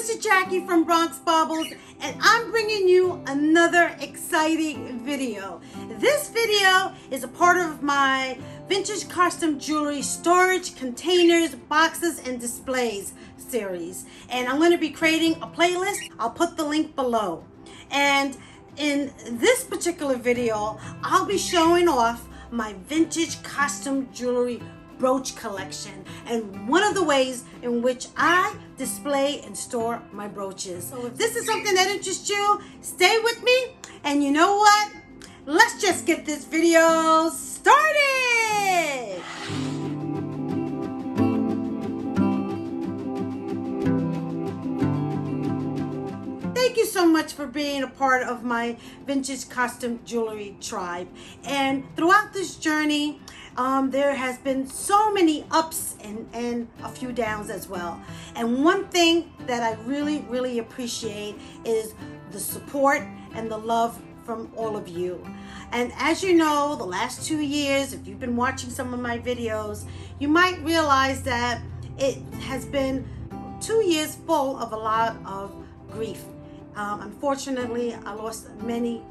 this is Jackie from Bronx Baubles, and I'm bringing you another exciting video. This video is a part of my Vintage Costume Jewelry Storage Containers, Boxes, and Displays series. And I'm going to be creating a playlist. I'll put the link below. And in this particular video, I'll be showing off my vintage costume jewelry brooch collection and one of the ways in which I display and store my brooches. So if this is something that interests you, stay with me, and you know what? Let's just get this video started! Thank you so much for being a part of my vintage costume jewelry tribe. And throughout this journey, there has been so many ups and a few downs as well. And one thing that I really appreciate is the support and the love from all of you. And as you know, the last 2 years, if you've been watching some of my videos, you might realize that it has been 2 years full of a lot of grief. Unfortunately, I lost many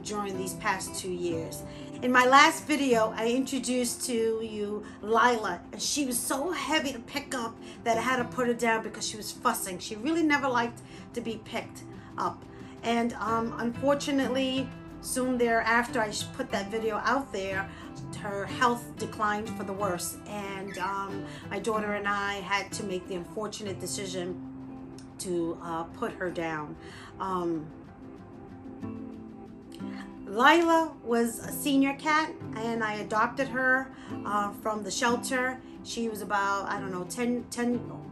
during these past 2 years. In my last video, I introduced to you Lila, and she was so heavy to pick up that I had to put her down because she was fussing. She really never liked to be picked up. And unfortunately, soon thereafter, I put that video out there, her health declined for the worse. And my daughter and I had to make the unfortunate decision to put her down. Lila was a senior cat, and I adopted her from the shelter. She was about, I don't know, 10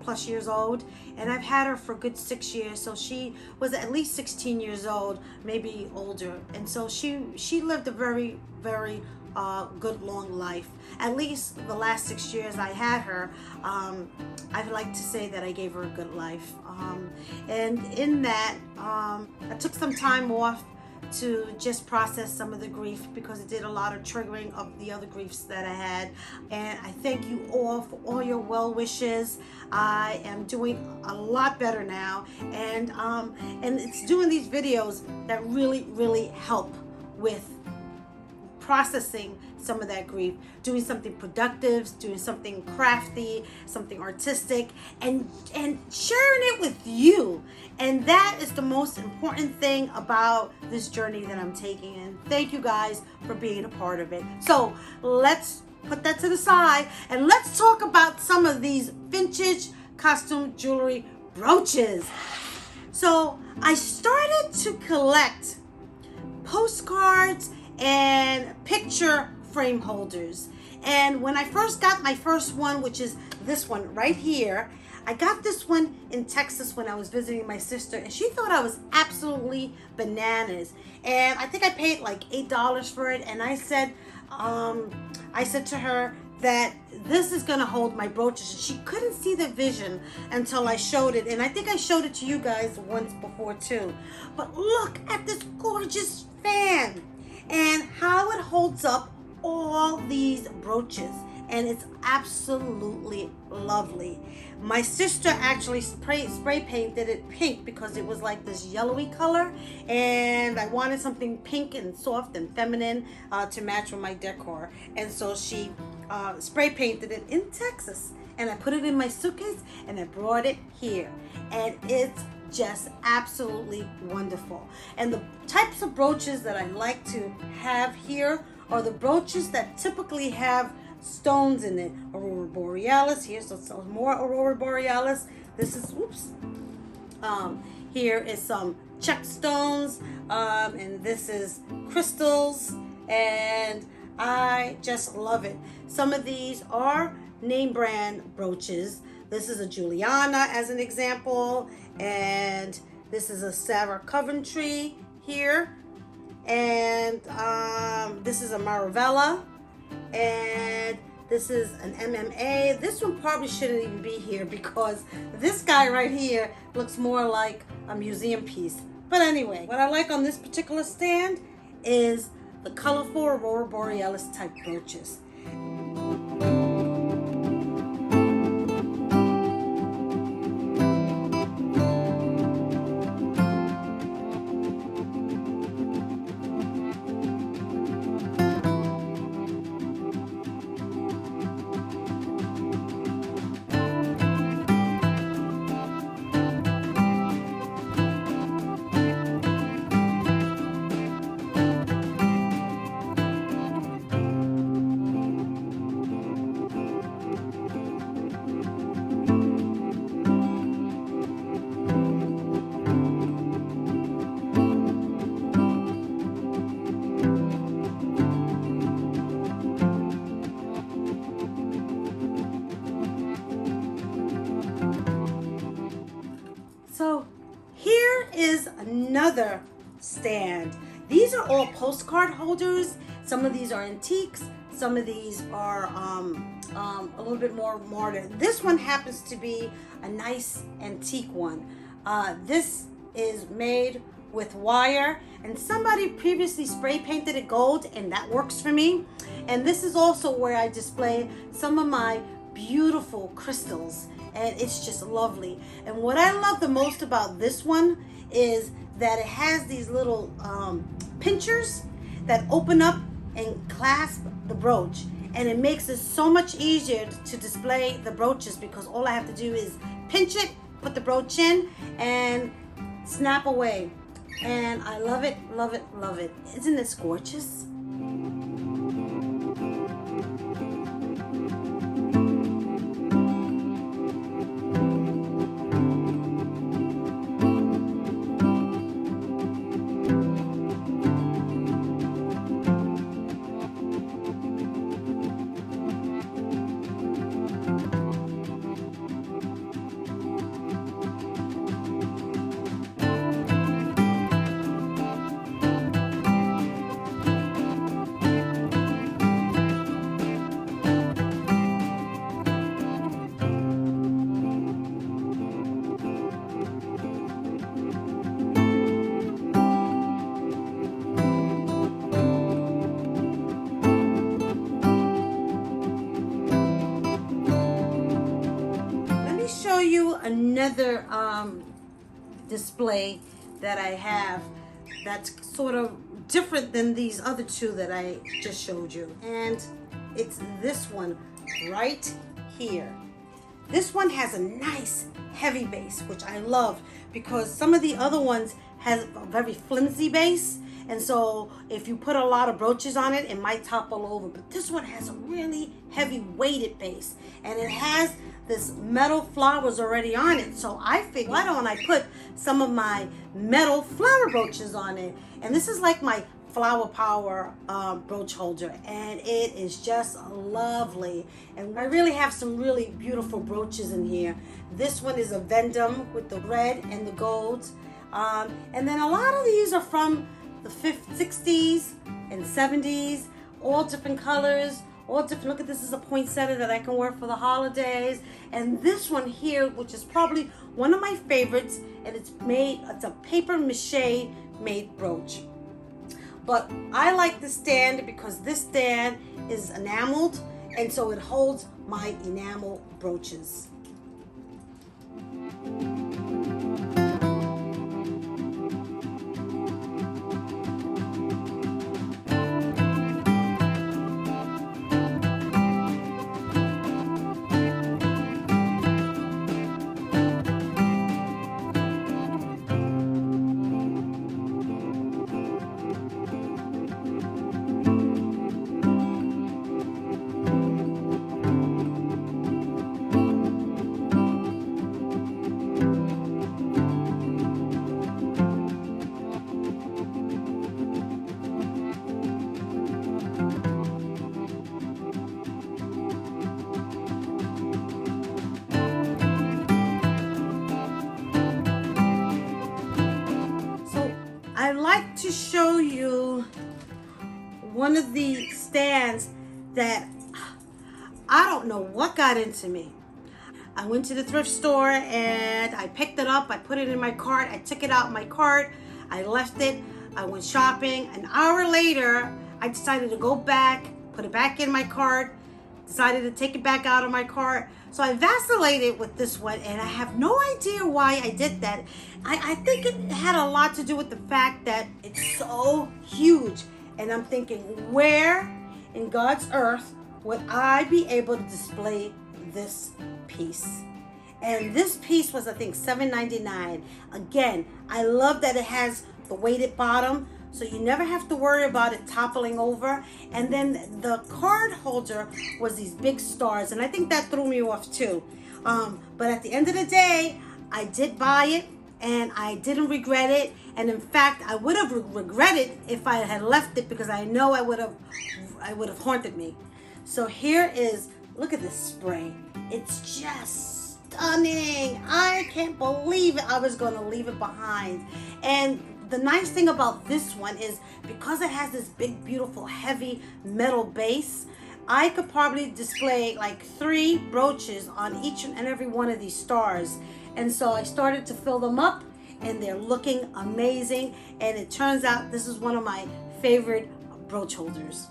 plus years old, and I've had her for a good 6 years, so she was at least 16 years old, maybe older. And so she lived a very good long life. At least the last 6 years I had her, I'd like to say that I gave her a good life. And in that, I took some time off to just process some of the grief, because it did a lot of triggering of the other griefs that I had. And I thank you all for all your well wishes. I am doing a lot better now, and it's doing these videos that really help with processing some of that grief, doing something productive, doing something crafty, something artistic, and sharing it with you. And that is the most important thing about this journey that I'm taking. And thank you guys for being a part of it. So let's put that to the side, and let's talk about some of these vintage costume jewelry brooches. So I started to collect postcards and picture frame holders. And when I first got my first one, which is this one right here, I got this one in Texas when I was visiting my sister, and she thought I was absolutely bananas. And I think I paid like $8 for it, and I said to her that this is gonna hold my brooches. And she couldn't see the vision until I showed it, and I think I showed it to you guys once before too. But look at this gorgeous fan and how it holds up all these brooches, and it's absolutely lovely. My sister actually spray painted it pink because it was like this yellowy color, and I wanted something pink and soft and feminine to match with my decor. And so she spray painted it in Texas, and I put it in my suitcase and I brought it here, and it's just absolutely wonderful. And the types of brooches that I like to have here are the brooches that typically have stones in it. Aurora Borealis, here's some more Aurora Borealis. This is, here is some check stones, and this is crystals, and I just love it. Some of these are name brand brooches. This is a Juliana as an example, and this is a Sarah Coventry here, and this is a Maravella, and this is an MMA. This one probably shouldn't even be here because this guy right here looks more like a museum piece. But anyway, what I like on this particular stand is the colorful Aurora Borealis type brooches. another stand. These are all postcard holders. Some of these are antiques. Some of these are a little bit more modern. This one happens to be a nice antique one. This is made with wire, and somebody previously spray painted it gold, and that works for me. And this is also where I display some of my beautiful crystals, and it's just lovely. And what I love the most about this one is that it has these little pinchers that open up and clasp the brooch, and it makes it so much easier to display the brooches, because all I have to do is pinch it, put the brooch in, and snap away. And I love it, love it, love it. Isn't this gorgeous? You another display that I have that's sort of different than these other two that I just showed you, and it's this one right here. This one has a nice heavy base, which I love, because some of the other ones has a very flimsy base, and so if you put a lot of brooches on it, it might topple over. But this one has a really heavy weighted base, and it has this metal flowers already on it. So I figured, why don't I put some of my metal flower brooches on it? And this is like my flower power brooch holder, and it is just lovely. And I really have some really beautiful brooches in here. This one is a Vendum with the red and the gold. And then a lot of these are from the 60s and 70s, all different colors, all different. Look at this, is a poinsettia that I can wear for the holidays. And this one here, which is probably one of my favorites, and it's a paper mache made brooch. But I like the stand because this stand is enameled, and so it holds my enamel brooches. I like to show you one of the stands that I don't know what got into me. I went to the thrift store and I picked it up. I put it in my cart. I took it out my cart. I left it. I went shopping. An hour later, I decided to go back, put it back in my cart, decided to take it back out of my cart. So I vacillated with this one, and I have no idea why I did that. I think it had a lot to do with the fact that it's so huge. And I'm thinking, where in God's earth would I be able to display this piece? And this piece was, I think, $7.99. Again, I love that it has the weighted bottom, so you never have to worry about it toppling over. And then the card holder was these big stars, and I think that threw me off too. But at the end of the day, I did buy it, and I didn't regret it. And in fact, I would have regretted if I had left it, because I know I would have haunted me. So here is, look at this spray. It's just stunning. I can't believe it. I was going to leave it behind. And the nice thing about this one is because it has this big, beautiful, heavy metal base, I could probably display like 3 brooches on each and every one of these stars. And so I started to fill them up, and they're looking amazing. And it turns out this is one of my favorite brooch holders.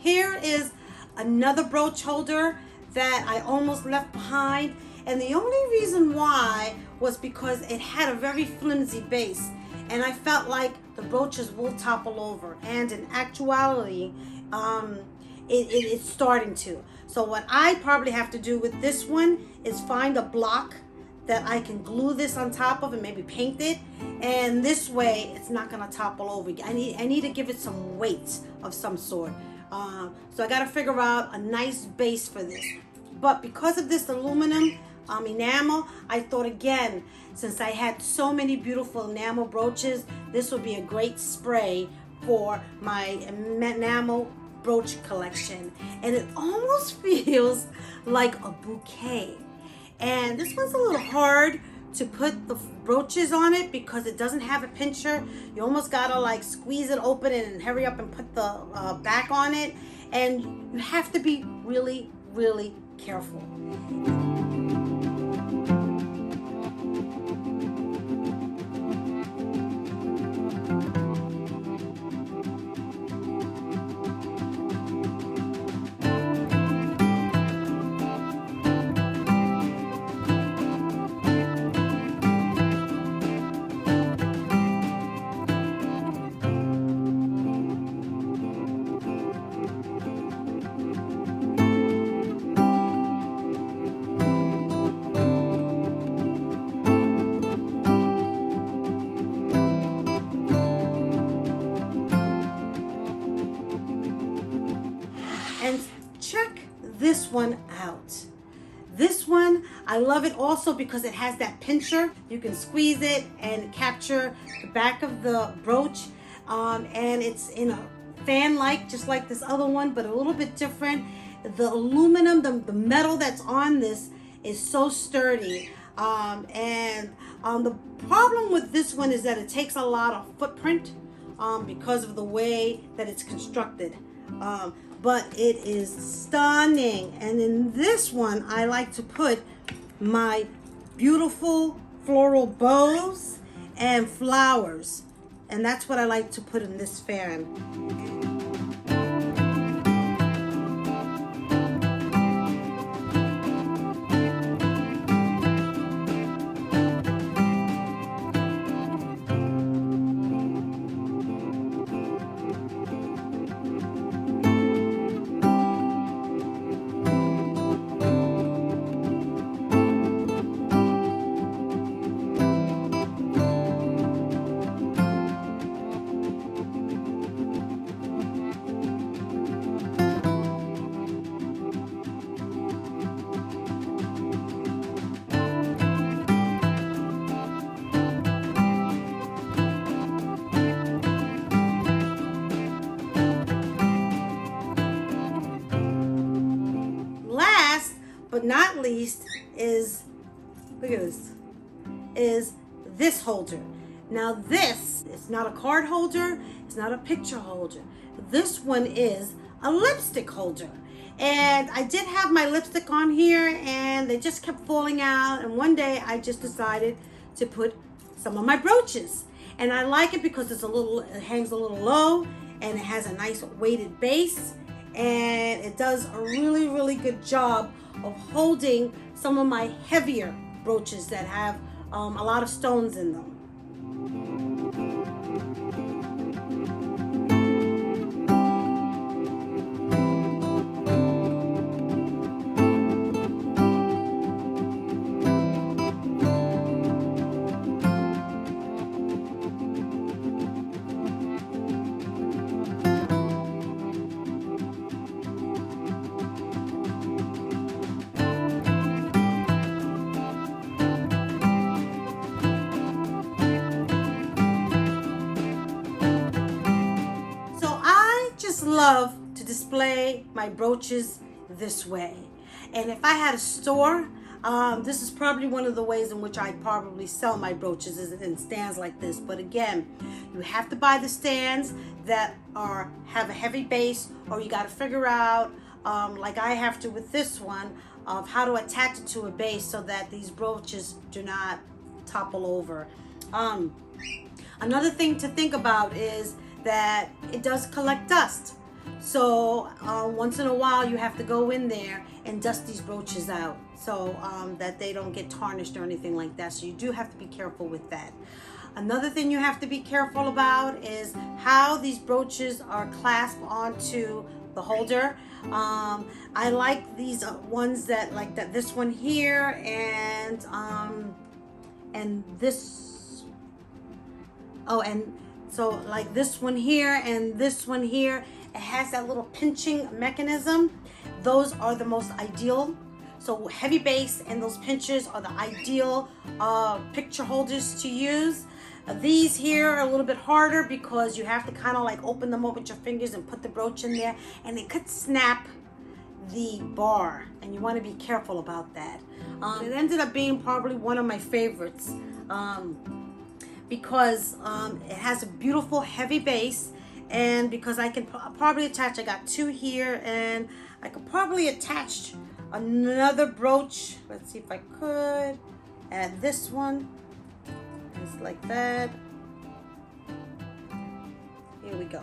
Here is another brooch holder that I almost left behind, and the only reason why was because it had a very flimsy base, and I felt like the brooches will topple over, and in actuality it's starting to. So what I probably have to do with this one is find a block that I can glue this on top of and maybe paint it, and this way it's not gonna topple over. I need to give it some weight of some sort. So I got to figure out a nice base for this. But because of this aluminum enamel, I thought again, since I had so many beautiful enamel brooches, this would be a great spray for my enamel brooch collection. And it almost feels like a bouquet. And this one's a little hard to put the brooches on it because it doesn't have a pincher. You almost gotta like squeeze it open and hurry up and put the back on it, and you have to be really, really careful. And check this one out. This one, I love it also because it has that pincher. You can squeeze it and capture the back of the brooch. And it's in a fan-like, just like this other one, but a little bit different. The aluminum, the metal that's on this is so sturdy. The problem with this one is that it takes a lot of footprint because of the way that it's constructed. But it is stunning. And in this one, I like to put my beautiful floral bows and flowers. And that's what I like to put in this fan. But not least is, look at this, is this holder. Now this is not a card holder, it's not a picture holder. This one is a lipstick holder. And I did have my lipstick on here and they just kept falling out. And one day I just decided to put some of my brooches. And I like it because it hangs a little low and it has a nice weighted base. And it does a really, really good job of holding some of my heavier brooches that have a lot of stones in them. love to display my brooches this way. And if I had a store, this is probably one of the ways in which I probably sell my brooches is in stands like this. But again, you have to buy the stands that have a heavy base, or you got to figure out, like I have to with this one, of how to attach it to a base so that these brooches do not topple over. Another thing to think about is that it does collect dust. So once in a while you have to go in there and dust these brooches out so that they don't get tarnished or anything like that. So you do have to be careful with that. Another thing you have to be careful about is how these brooches are clasped onto the holder. I like these ones that like that, this one here and this, oh, and so like this one here and this one here, it has that little pinching mechanism. Those are the most ideal. So heavy base and those pinchers are the ideal picture holders to use. These here are a little bit harder because you have to kind of like open them up with your fingers and put the brooch in there, and it could snap the bar, and you want to be careful about that. It ended up being probably one of my favorites because it has a beautiful heavy base, and because I can probably attach, I got two here, and I could probably attach another brooch. Let's see if I could add this one. Just like that. Here we go.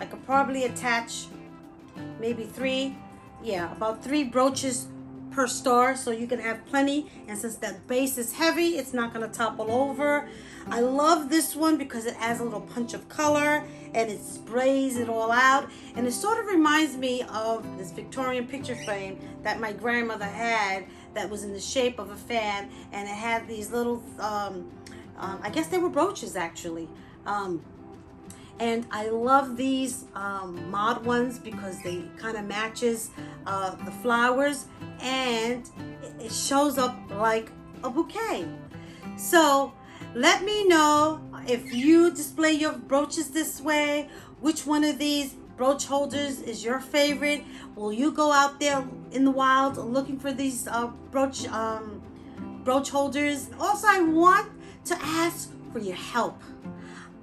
I could probably attach maybe about three brooches per star, so you can have plenty. And since that base is heavy, it's not going to topple over. I love this one because it has a little punch of color and it sprays it all out, and it sort of reminds me of this Victorian picture frame that my grandmother had that was in the shape of a fan, and it had these little I guess they were brooches actually, and I love these mod ones because they kind of matches the flowers, and it shows up like a bouquet. So let me know if you display your brooches this way. Which one of these brooch holders is your favorite? Will you go out there in the wild looking for these brooch holders? Also, I want to ask for your help.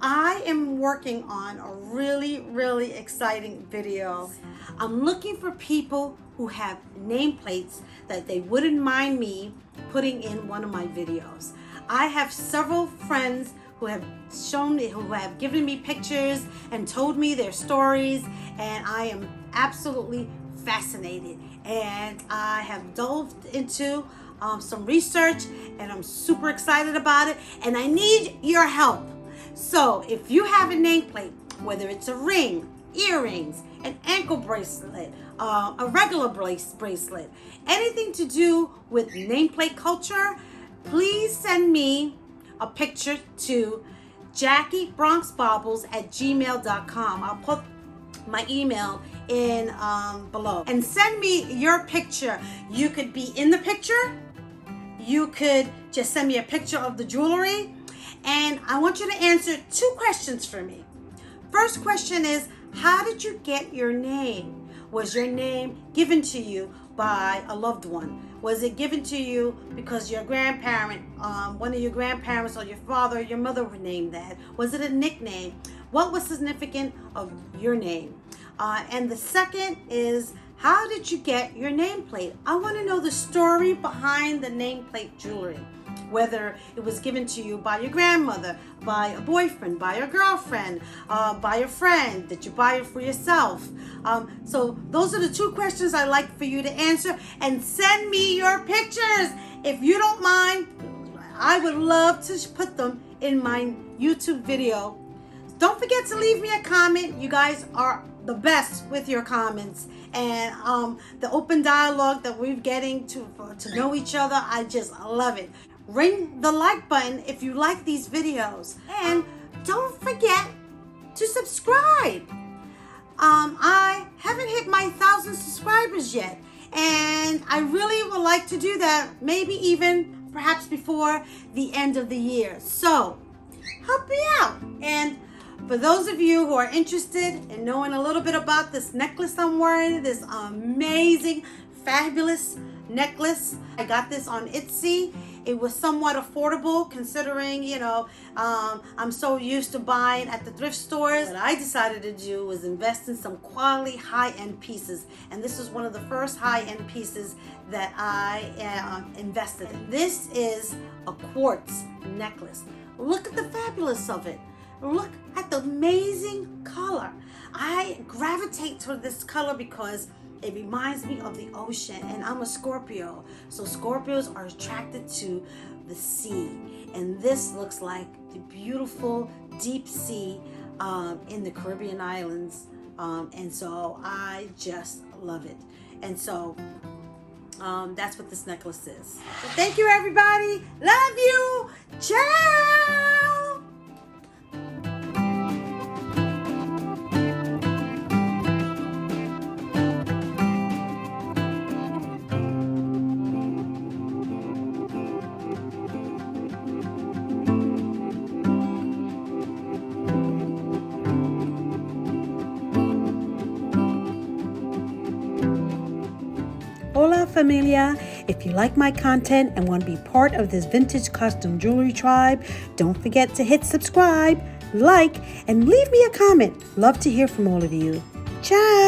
I am working on a really exciting video. I'm looking for people who have nameplates that they wouldn't mind me putting in one of my videos. I have several friends who have shown me, who have given me pictures and told me their stories, and I am absolutely fascinated, and I have delved into some research, and I'm super excited about it, and I need your help. So if you have a nameplate, whether it's a ring, earrings, an ankle bracelet, a regular bracelet, anything to do with nameplate culture, please send me a picture to JackieBronxBaubles@gmail.com. I'll put my email in below, and send me your picture. You could be in the picture, you could just send me a picture of the jewelry, and I want you to answer two questions for me. First question is, how did you get your name? Was your name given to you by a loved one? Was it given to you because your grandparent, one of your grandparents or your father or your mother were named that? Was it a nickname? What was significant of your name? And the second is, how did you get your nameplate? I want to know the story behind the nameplate jewelry. Whether it was given to you by your grandmother, by a boyfriend, by a girlfriend, by a friend. Did you buy it for yourself? So those are the two questions I'd like for you to answer, and send me your pictures. If you don't mind, I would love to put them in my YouTube video. Don't forget to leave me a comment. You guys are the best with your comments, and the open dialogue that we're getting to know each other. I just love it. Ring the like button if you like these videos, and don't forget to subscribe. I haven't hit my 1,000 subscribers yet, and I really would like to do that, maybe even perhaps before the end of the year. So help me out, and For those of you who are interested in knowing a little bit about this necklace I'm wearing, this amazing, fabulous necklace, I got this on Etsy. It was somewhat affordable considering, you know, I'm so used to buying at the thrift stores. What I decided to do was invest in some quality high-end pieces. And this is one of the first high-end pieces that I invested in. This is a quartz necklace. Look at the fabulous of it. Look at the amazing color. I gravitate toward this color because it reminds me of the ocean, and I'm a Scorpio. So Scorpios are attracted to the sea. And this looks like the beautiful deep sea in the Caribbean islands. And so I just love it. And so that's what this necklace is. So thank you, everybody. Love you. Ciao. Hola familia! If you like my content and want to be part of this vintage costume jewelry tribe, don't forget to hit subscribe, like, and leave me a comment. Love to hear from all of you. Ciao!